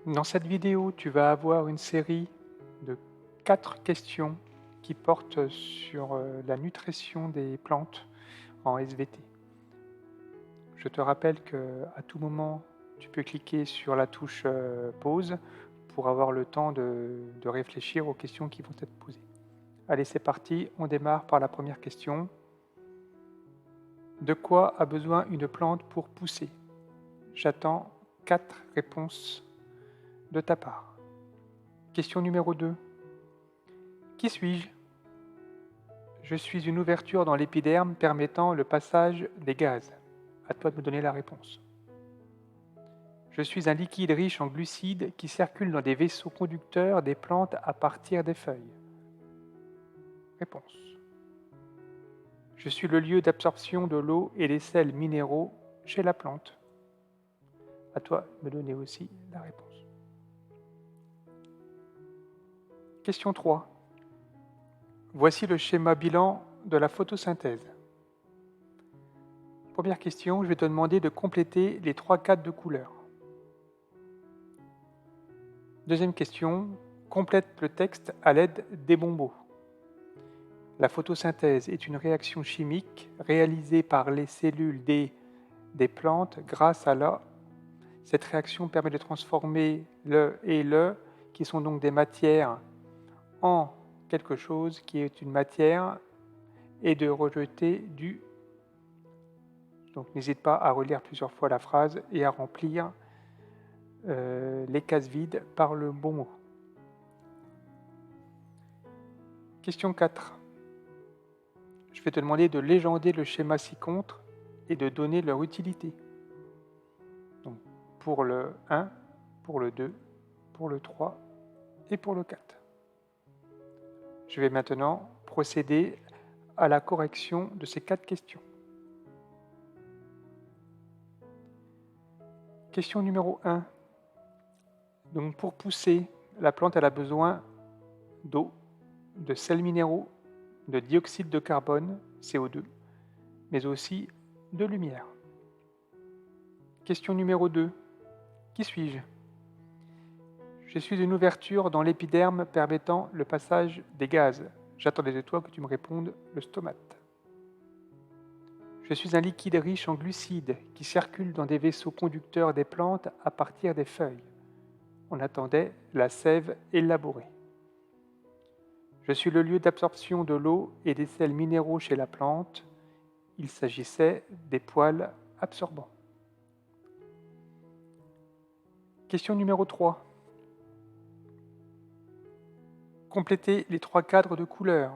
Dans cette vidéo, tu vas avoir une série de 4 questions qui portent sur la nutrition des plantes en SVT. Je te rappelle qu'à tout moment, tu peux cliquer sur la touche pause pour avoir le temps de réfléchir aux questions qui vont être posées. Allez, c'est parti, on démarre par la première question. De quoi a besoin une plante pour pousser? J'attends 4 réponses de ta part. Question numéro 2. Qui suis-je? Je suis une ouverture dans l'épiderme permettant le passage des gaz. À toi de me donner la réponse. Je suis un liquide riche en glucides qui circule dans des vaisseaux conducteurs des plantes à partir des feuilles. Réponse. Je suis le lieu d'absorption de l'eau et des sels minéraux chez la plante. À toi de me donner aussi la réponse. Question 3. Voici le schéma bilan de la photosynthèse. Première question, je vais te demander de compléter les 3 cadres de couleurs. Deuxième question, complète le texte à l'aide des bons mots. La photosynthèse est une réaction chimique réalisée par les cellules des plantes grâce à la... Cette réaction permet de transformer le et le, qui sont donc des matières, en quelque chose qui est une matière et de rejeter du... Donc n'hésite pas à relire plusieurs fois la phrase et à remplir les cases vides par le bon mot. Question 4. Je vais te demander de légender le schéma ci-contre et de donner leur utilité. Donc pour le 1, pour le 2, pour le 3 et pour le 4. Je vais maintenant procéder à la correction de ces 4 questions. Question numéro 1. Donc pour pousser, la plante elle a besoin d'eau, de sels minéraux, de dioxyde de carbone, CO2, mais aussi de lumière. Question numéro 2. Qui suis-je? Je suis une ouverture dans l'épiderme permettant le passage des gaz. J'attendais de toi que tu me répondes le stomate. Je suis un liquide riche en glucides qui circule dans des vaisseaux conducteurs des plantes à partir des feuilles. On attendait la sève élaborée. Je suis le lieu d'absorption de l'eau et des sels minéraux chez la plante. Il s'agissait des poils absorbants. Question numéro 3. Complétez les 3 cadres de couleurs.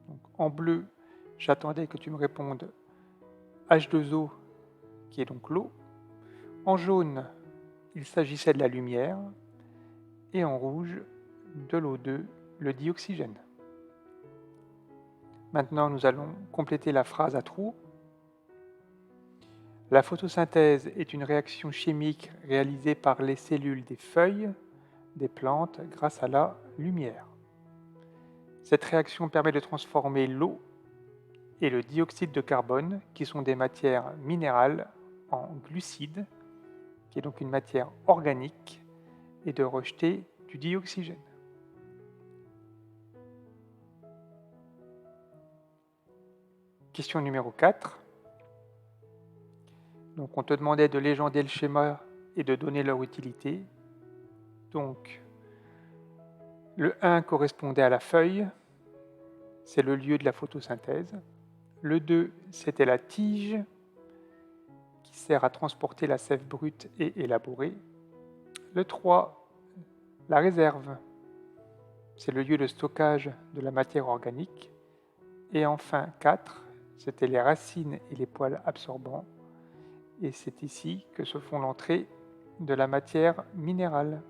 Donc, en bleu, j'attendais que tu me répondes H2O, qui est donc l'eau. En jaune, il s'agissait de la lumière. Et en rouge, de l'O2, le dioxygène. Maintenant, nous allons compléter la phrase à trous. La photosynthèse est une réaction chimique réalisée par les cellules des feuilles des plantes grâce à la lumière. Cette réaction permet de transformer l'eau et le dioxyde de carbone, qui sont des matières minérales, en glucides, qui est donc une matière organique, et de rejeter du dioxygène. Question numéro 4. Donc on te demandait de légender le schéma et de donner leur utilité. Donc le 1 correspondait à la feuille, c'est le lieu de la photosynthèse. Le 2, c'était la tige qui sert à transporter la sève brute et élaborée. Le 3, la réserve, c'est le lieu de stockage de la matière organique. Et enfin 4, c'était les racines et les poils absorbants. Et c'est ici que se font l'entrée de la matière minérale.